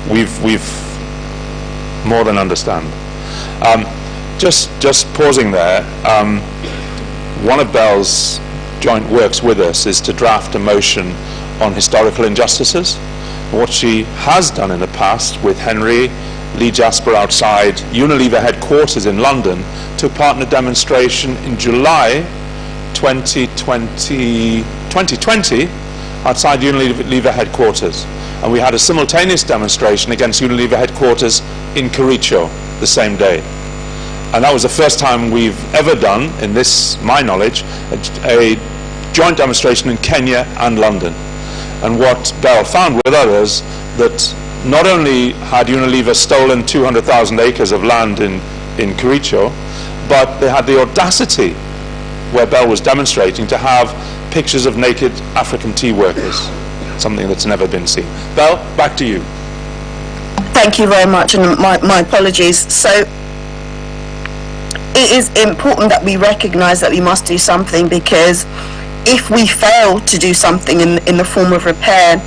we've more than understand. Just pausing there. One of Belle's joint works with us is to draft a motion on historical injustices. What she has done in the past with Henry Lee Jasper outside Unilever headquarters in London took part in a demonstration in July 2020 outside Unilever headquarters, and we had a simultaneous demonstration against Unilever headquarters in Kericho the same day. And that was the first time we've ever done, in this, my knowledge, a joint demonstration in Kenya and London. And what Bell found with others, that not only had Unilever stolen 200,000 acres of land in Kericho, but they had the audacity, where Bell was demonstrating, to have pictures of naked African tea workers, something that's never been seen. Bell, back to you. Thank you very much, and my apologies. So it is important that we recognise that we must do something, because if we fail to do something in the form of repair,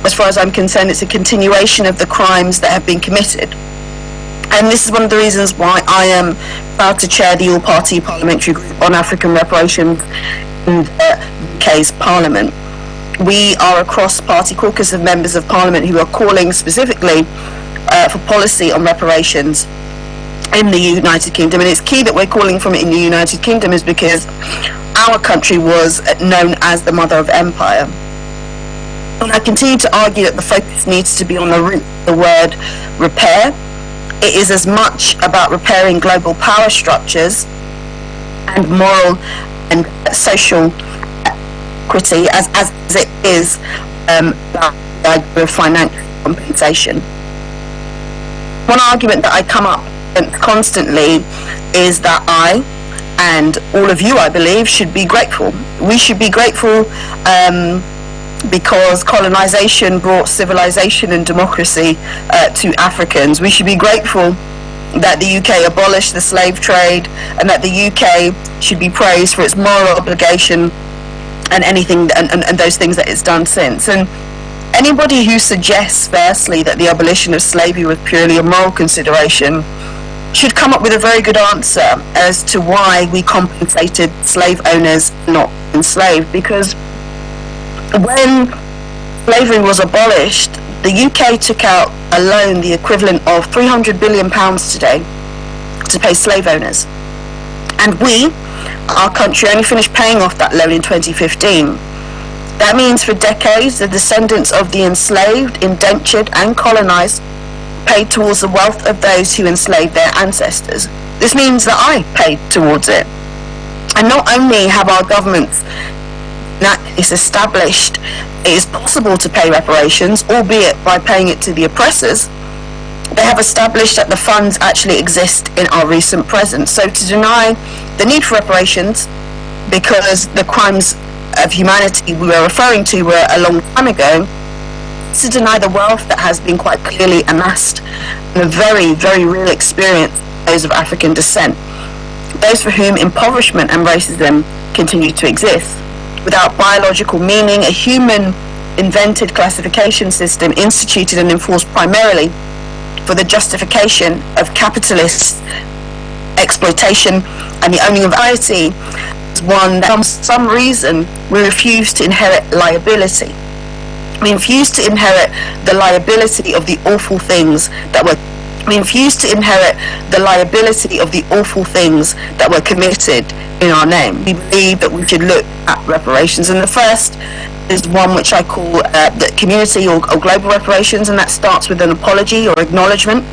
as far as I'm concerned, it's a continuation of the crimes that have been committed. And this is one of the reasons why I am proud to chair the all-party parliamentary group on African reparations in the UK's Parliament. We are a cross-party caucus of members of Parliament who are calling specifically for policy on reparations in the United Kingdom. And it's key that we're calling from it in the United Kingdom is because our country was known as the mother of empire. And I continue to argue that the focus needs to be on the root of the word repair. It is as much about repairing global power structures and moral and social equity as it is about the idea of financial compensation. One argument that I come up with constantly is that I and all of you, I believe, should be grateful. We should be grateful because colonization brought civilization and democracy to Africans. We should be grateful that the UK abolished the slave trade, and that the UK should be praised for its moral obligation and anything and those things that it's done since. And anybody who suggests, firstly, that the abolition of slavery was purely a moral consideration should come up with a very good answer as to why we compensated slave owners not enslaved. Because when slavery was abolished, the UK took out a loan the equivalent of £300 billion today to pay slave owners. And we, our country, only finished paying off that loan in 2015. That means for decades, the descendants of the enslaved, indentured and colonised paid towards the wealth of those who enslaved their ancestors. This means that I paid towards it. And not only have our governments that is established it is possible to pay reparations, albeit by paying it to the oppressors, they have established that the funds actually exist in our recent present. So to deny the need for reparations because the crimes of humanity we were referring to were a long time ago, to deny the wealth that has been quite clearly amassed and a very, very real experience of those of African descent, those for whom impoverishment and racism continue to exist. Without biological meaning, a human invented classification system instituted and enforced primarily for the justification of capitalist exploitation and the owning of society is one that for some reason we refuse to inherit liability. We refuse to inherit the liability of the awful things that were committed in our name. We believe that we should look at reparations, and the first is one which I call the community or global reparations, and that starts with an apology or acknowledgement,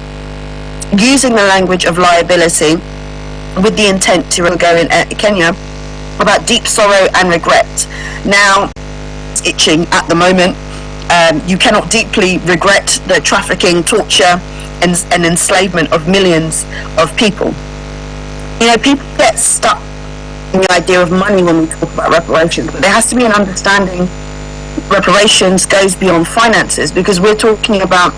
using the language of liability with the intent to go in Kenya about deep sorrow and regret. Now, it's itching at the moment. You cannot deeply regret the trafficking, torture and enslavement of millions of people. You know, people get stuck in the idea of money when we talk about reparations, but there has to be an understanding reparations goes beyond finances, because we're talking about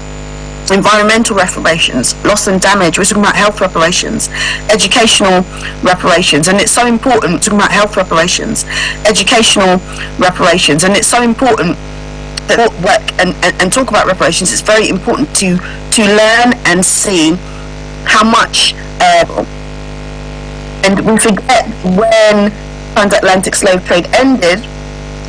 environmental reparations, loss and damage, we're talking about health reparations, educational reparations, and it's so important, talking about health reparations, educational reparations, and it's so important that work and talk about reparations, it's very important to learn and see how much, and we forget when transatlantic slave trade ended,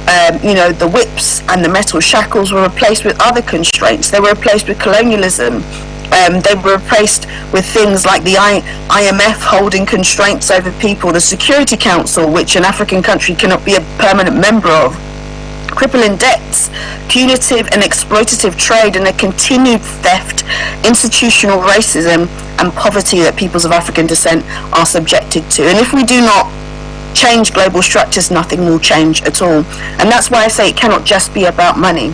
the whips and the metal shackles were replaced with other constraints. They were replaced with colonialism. They were replaced with things like the IMF holding constraints over people, the Security Council, which an African country cannot be a permanent member of, crippling debts, punitive and exploitative trade, and a continued theft, institutional racism and poverty that peoples of African descent are subjected to. And if we do not change global structures, nothing will change at all. And that's why I say it cannot just be about money.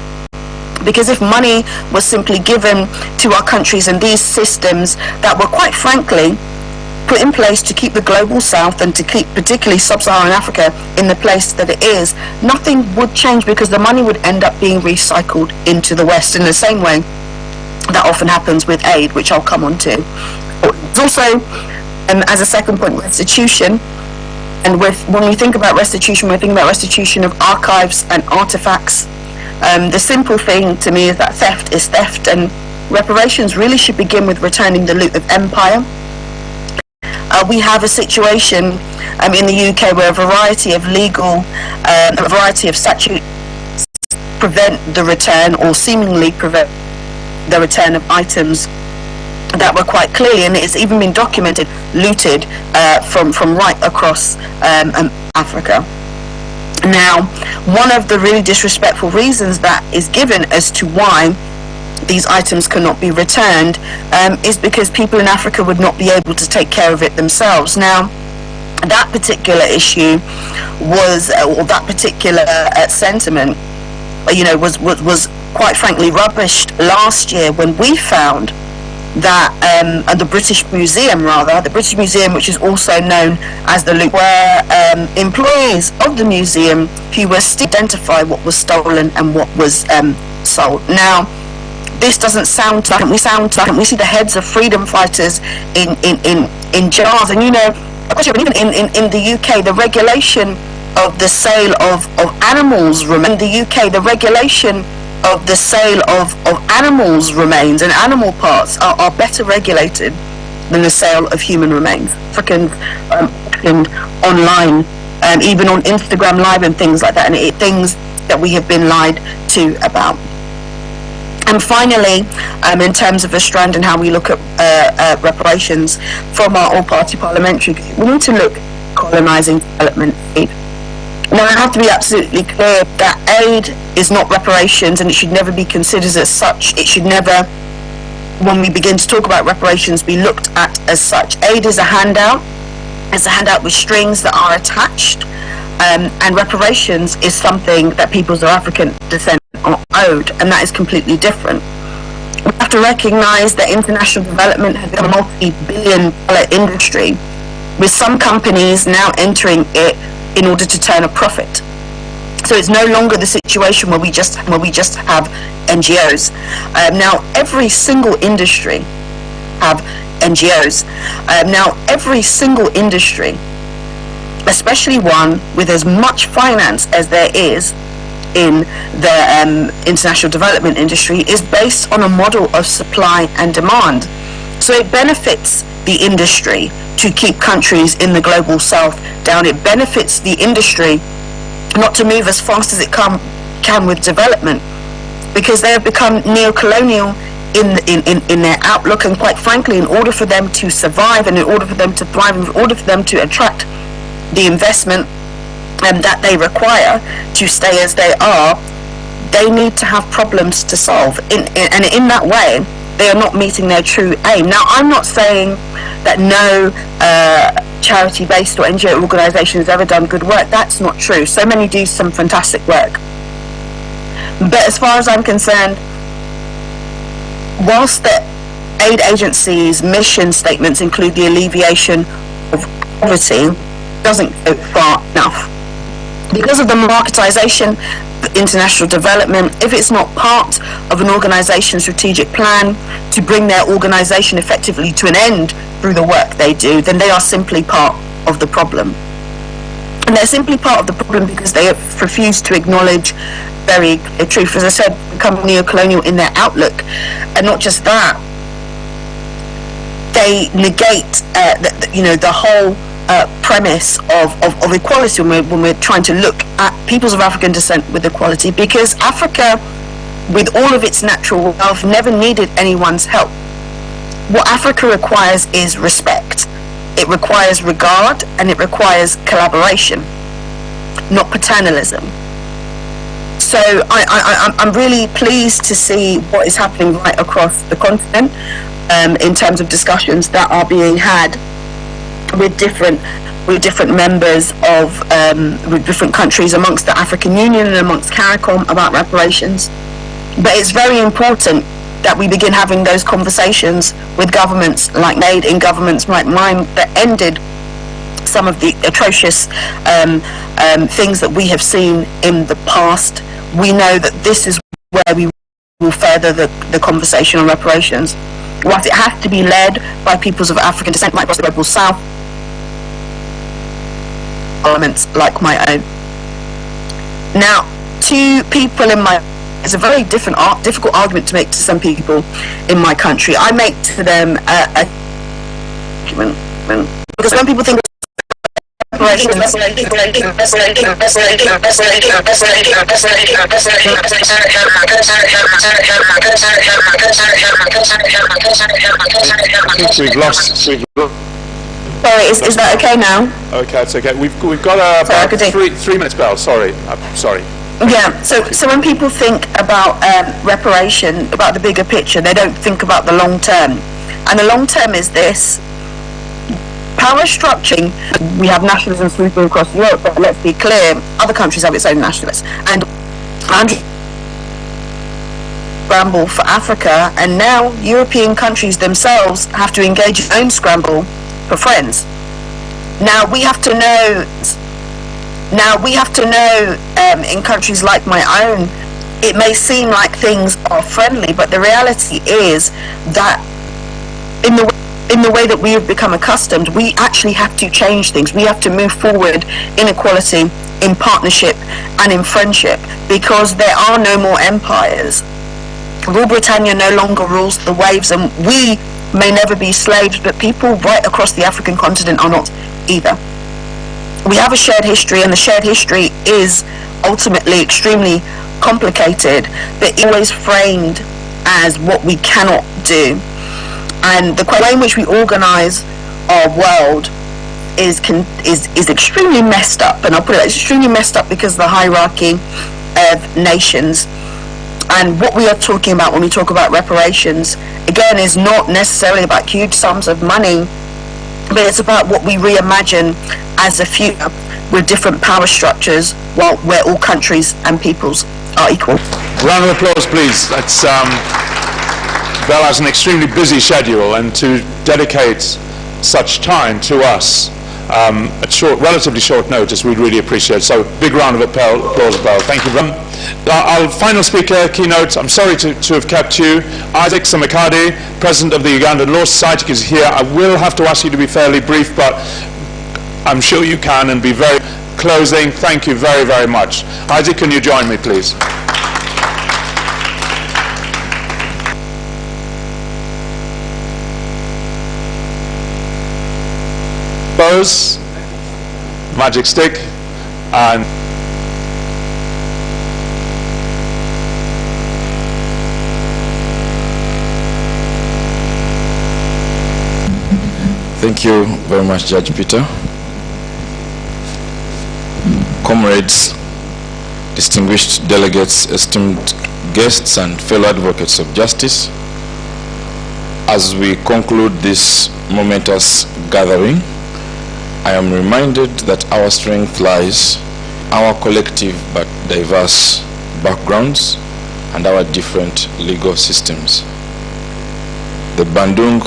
Because if money was simply given to our countries and these systems that were quite frankly put in place to keep the global south and to keep particularly sub-Saharan Africa in the place that it is, nothing would change, because the money would end up being recycled into the West in the same way that often happens with aid, which I'll come on to. There's also, as a second point, restitution. And when we think about restitution, we think about restitution of archives and artifacts. The simple thing to me is that theft is theft, and reparations really should begin with returning the loot of empire. We have a situation in the UK where a variety of statutes prevent the return, or seemingly prevent the return, of items that were quite clearly, and it's even been documented, looted from right across Africa. Now, one of the really disrespectful reasons that is given as to why these items cannot be returned is because people in Africa would not be able to take care of it themselves. Now, that particular issue was, or that particular sentiment, was quite frankly rubbished last year when we found that the British Museum, which is also known as the Loop, were employees of the museum who were still identify what was stolen and what was sold. Now, this doesn't sound like we see the heads of freedom fighters in jars, and even in the UK, the regulation of the sale of animals remains. In the UK, the regulation of the sale of animals remains, and animal parts are better regulated than the sale of human remains. African online, even on Instagram Live and things like that, and things that we have been lied to about. And finally, in terms of a strand and how we look at reparations from our all-party parliamentary group, we need to look at colonising development aid. Now, I have to be absolutely clear that aid is not reparations, and it should never be considered as such. It should never, when we begin to talk about reparations, be looked at as such. Aid is a handout. It's a handout with strings that are attached, and reparations is something that peoples of African descent are owed, and that is completely different. We have to recognise that international development has become a multi-billion-dollar industry, with some companies now entering it in order to turn a profit. So it's no longer the situation where we just have NGOs. Now every single industry have NGOs. Now every single industry, especially one with as much finance as there is in the international development industry, is based on a model of supply and demand. So it benefits the industry to keep countries in the global south down. It benefits the industry not to move as fast as it can with development, because they have become neo-colonial in their outlook, and quite frankly, in order for them to survive, and in order for them to thrive, and in order for them to attract the investment that they require to stay as they are, they need to have problems to solve. And in that way, they are not meeting their true aim. Now, I'm not saying that no charity-based or NGO organisation has ever done good work. That's not true. So many do some fantastic work. But as far as I'm concerned, whilst the aid agencies' mission statements include the alleviation of poverty, it doesn't go far enough. Because of the marketisation of international development, if it's not part of an organisation's strategic plan to bring their organisation effectively to an end through the work they do, then they are simply part of the problem. And they're simply part of the problem because they have refused to acknowledge very truth. As I said, become neo-colonial in their outlook, and not just that, they negate the whole premise of equality when we're trying to look at peoples of African descent with equality, because Africa, with all of its natural wealth, never needed anyone's help. What Africa requires is respect. It requires regard, and it requires collaboration, not paternalism. So I'm really pleased to see what is happening right across the continent in terms of discussions that are being had with different members of with different countries amongst the African Union and amongst CARICOM about reparations. But it's very important that we begin having those conversations with governments like made in governments like mine that ended some of the atrocious things that we have seen in the past. We know that this is where we will further the conversation on reparations. Whilst it has to be led by peoples of African descent right across the global south, parliaments like my own. Now, to people in my, it's a very difficult argument to make to some people in my country. I make to them because when people think reparations, we've lost. Sorry, is that okay now? Okay, it's okay. We've got about 3 minutes, Belle. Sorry. Yeah, so when people think about reparation, about the bigger picture, they don't think about the long term. And the long term is this: power structuring. We have nationalism sweeping across Europe, but let's be clear, other countries have its own nationalists. And scramble for Africa, and now European countries themselves have to engage in own scramble for friends. Now we have to know in countries like my own, it may seem like things are friendly, but the reality is that in the way that we have become accustomed, we actually have to change things. We have to move forward in equality, in partnership, and in friendship, because there are no more empires. Rule Britannia no longer rules the waves, and we may never be slaves, but people right across the African continent are not either. We have a shared history, and the shared history is ultimately extremely complicated, but always framed as what we cannot do. And the way in which we organize our world is extremely messed up, and I'll put it, it's extremely messed up because of the hierarchy of nations. And what we are talking about when we talk about reparations, again, is not necessarily about huge sums of money, but it's about what we reimagine as a future with different power structures, where all countries and peoples are equal. Round of applause, please. That's Belle has an extremely busy schedule, and to dedicate such time to us at relatively short notice, we'd really appreciate it. So, big round of applause, Belle. Thank you very much. Our final speaker, keynote, I'm sorry to have kept you, Isaac Samakadi, President of the Ugandan Law Society, is here. I will have to ask you to be fairly brief, but I'm sure you can, and be very closing. Thank you very, very much. Isaac, can you join me, please? Pose, magic stick, and thank you very much, Judge Peter. Comrades, distinguished delegates, esteemed guests, and fellow advocates of justice, as we conclude this momentous gathering, I am reminded that our strength lies in our collective but diverse backgrounds and our different legal systems. The Bandung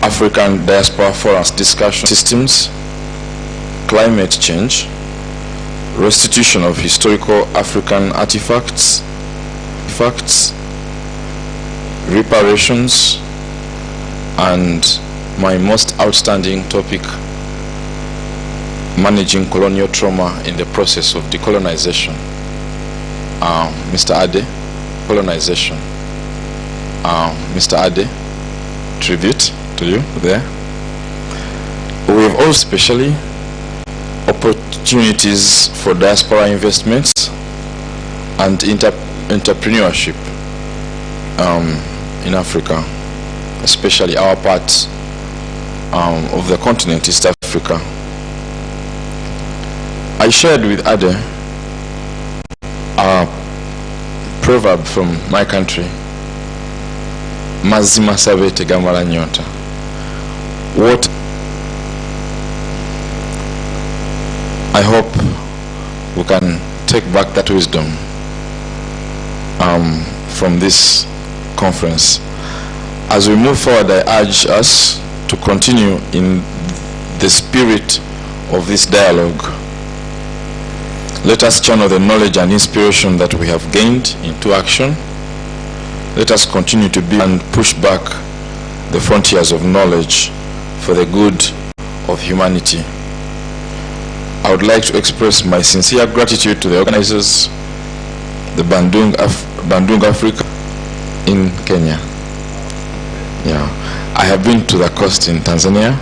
African Diaspora Forum's discussion systems, climate change, restitution of historical African artifacts, reparations, and my most outstanding topic, managing colonial trauma in the process of decolonization, Mr. Ade, colonization. Mr. Ade, tribute to you there. We have also especially opportunities for diaspora investments and entrepreneurship in Africa, especially our part of the continent, East Africa. I shared with Ade a proverb from my country, mazima sabe tegamala nyota. What I hope we can take back that wisdom from this conference. As we move forward, I urge us to continue in the spirit of this dialogue. Let us channel the knowledge and inspiration that we have gained into action. Let us continue to build and push back the frontiers of knowledge for the good of humanity. I would like to express my sincere gratitude to the organizers, the Bandung Africa in Kenya. Yeah, I have been to the coast in Tanzania.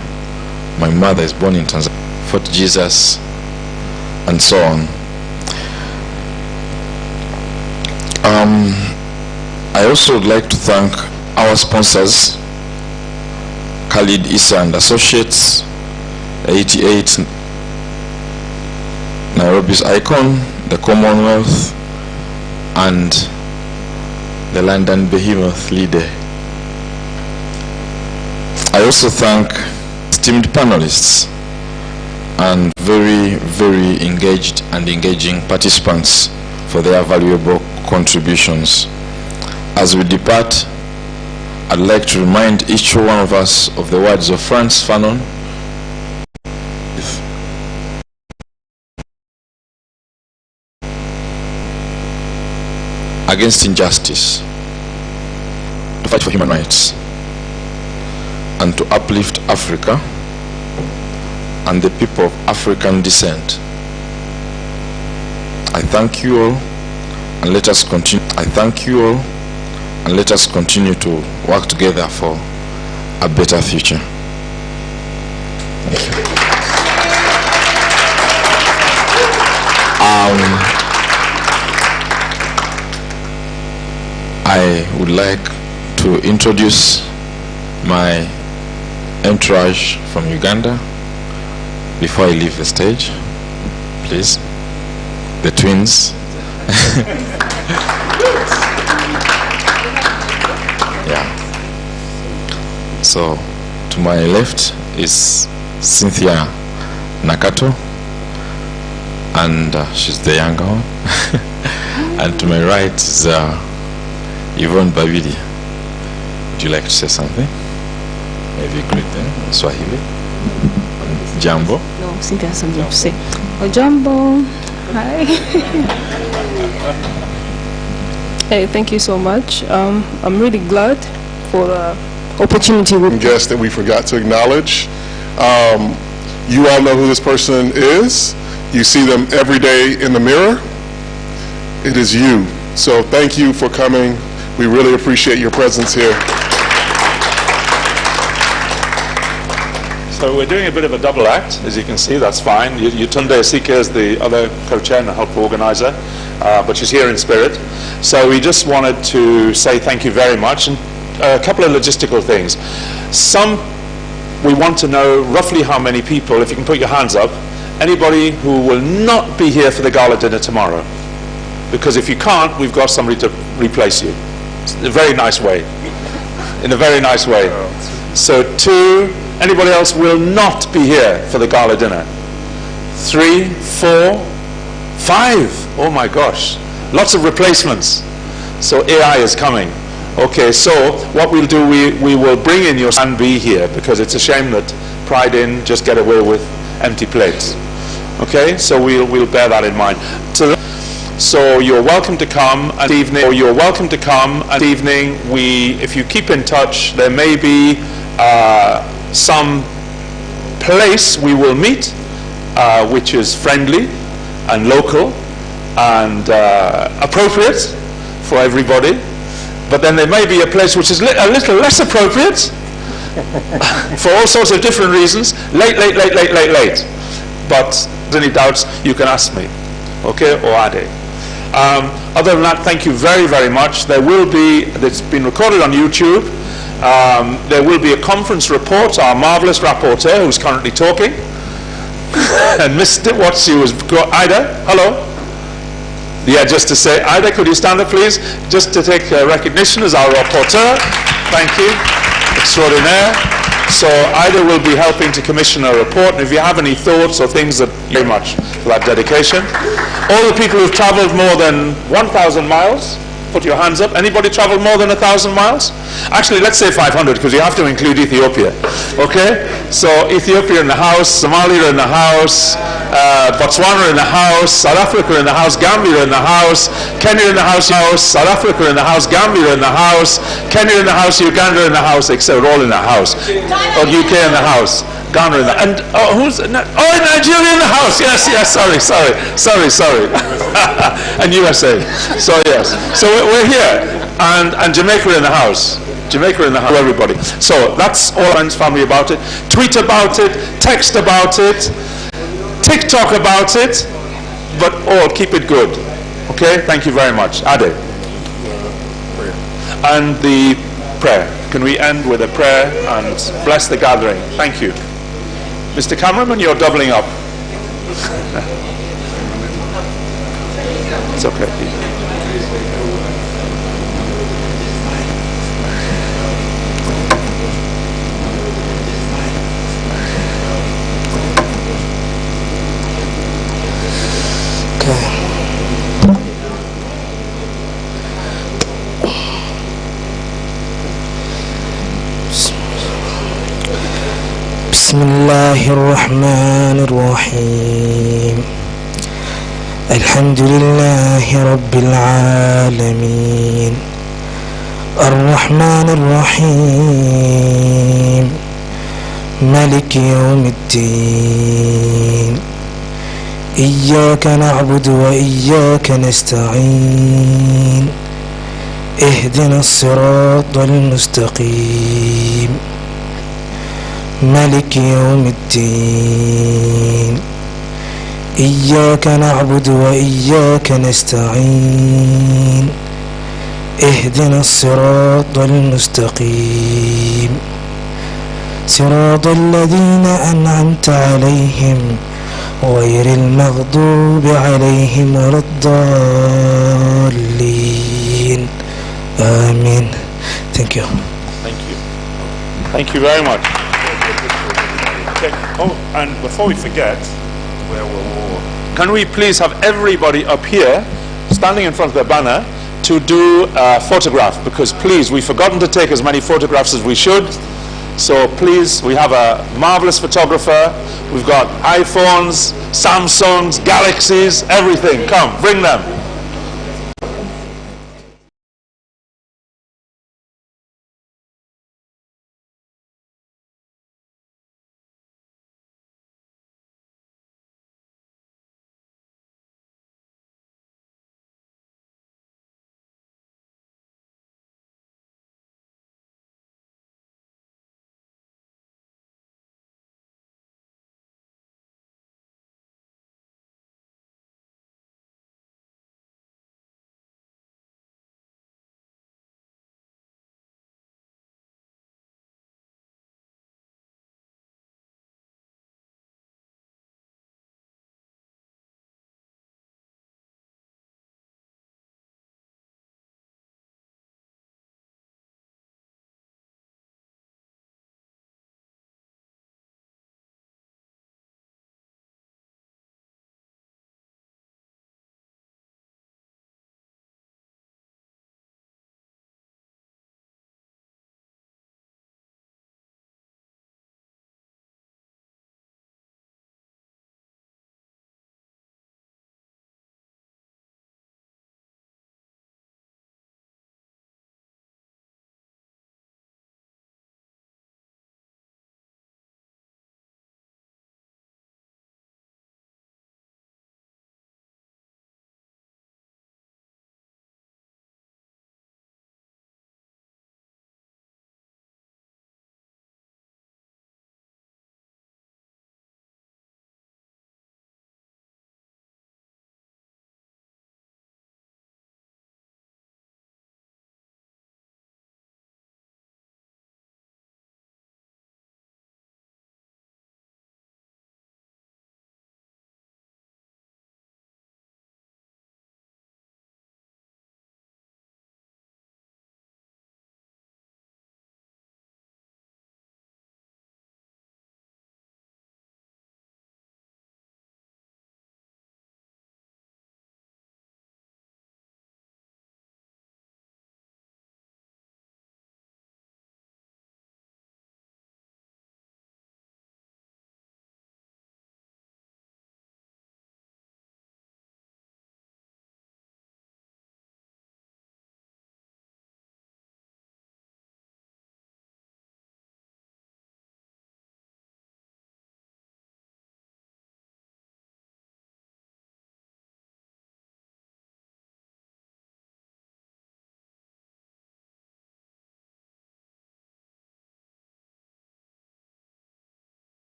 My mother is born in Tanzania, Fort Jesus, and so on. I also would like to thank our sponsors, Khalid Issa and Associates, 88 Nairobi's Icon, the Commonwealth, and the London Behemoth Leader. I also thank esteemed panelists and very, very engaged and engaging participants for their valuable contributions. As we depart, I'd like to remind each one of us of the words of Frantz Fanon. Against injustice, to fight for human rights, and to uplift Africa and the people of African descent. I thank you all, and let us continue. I thank you all, and let us continue to work together for a better future. Thank you. I would like to introduce my entourage from Uganda before I leave the stage. Please, the twins. Yeah. So to my left is Cynthia Nakato, and she's the younger one. And to my right is Yvonne Babidi. Would you like to say something? Maybe greet them, Swahili. Jambo. No, Cynthia has something to say. Oh, Jambo. Hi. Hey, thank you so much. I'm really glad for the opportunity. Guests that we forgot to acknowledge. You all know who this person is. You see them every day in the mirror. It is you. So thank you for coming. We really appreciate your presence here. So we're doing a bit of a double act, as you can see. That's fine. Yetunde Asike is the other co-chair and the help organizer, but she's here in spirit. So we just wanted to say thank you very much, and a couple of logistical things. We want to know roughly how many people, if you can put your hands up, anybody who will not be here for the gala dinner tomorrow. Because if you can't, we've got somebody to replace you. In a very nice way. In a very nice way. So 2, anybody else will not be here for the gala dinner? 3, 4, 5. Oh my gosh. Lots of replacements. So AI is coming. Okay, so what we'll do, we will bring in your Plan B here, because it's a shame that Pride Inn just get away with empty plates. Okay, so we'll bear that in mind. So you're welcome to come at evening. Or you're welcome to come at evening. If you keep in touch, there may be some place we will meet, which is friendly and local, and appropriate for everybody, but then there may be a place which is a little less appropriate for all sorts of different reasons, late. But any doubts, you can ask me, okay, or Ade. Other than that, thank you very, very much. It's been recorded on YouTube. There will be a conference report. Our marvelous rapporteur, who's currently talking, and missed it, what she was, Ida, hello? Yeah, just to say, Ida, could you stand up, please? Just to take recognition as our rapporteur. Thank you. Extraordinaire. So Ida will be helping to commission a report, and if you have any thoughts or things that very much for that dedication. All the people who've traveled more than 1,000 miles, put your hands up. Anybody traveled more than 1,000 miles? Actually, let's say 500, because you have to include Ethiopia. Okay? So Ethiopia in the house, Somalia in the house, Botswana in the house, South Africa in the house, Gambia in the house, Kenya in the house, South Africa in the house, Gambia in the house, Kenya in the house, Uganda in the house, except all in the house. Or UK in the house, Ghana in the house. And Nigeria in the house. Yes, sorry. And USA. So yes. So we're here. And Jamaica in the house. Everybody. So that's all friends, family about it. Tweet about it, text about it, TikTok about it, but all keep it good. Okay? Thank you very much. Ade. And the prayer. Can we end with a prayer and bless the gathering? Thank you. Mr. Cameraman, you're doubling up. It's okay. بسم الله الرحمن الرحيم الحمد لله رب العالمين الرحمن الرحيم مالك يوم الدين إياك نعبد وإياك نستعين اهدنا الصراط المستقيم مالك يوم الدين إياك نعبد وإياك نستعين اهدنا الصراط المستقيم صراط الذين أنعمت عليهم غير المغضوب عليهم ولا الضالين آمين. Thank you. Thank you very much. Oh, and before we forget, can we please have everybody up here, standing in front of the banner, to do a photograph? Because please, we've forgotten to take as many photographs as we should. So please, we have a marvelous photographer. We've got iPhones, Samsungs, Galaxies, everything. Come, bring them.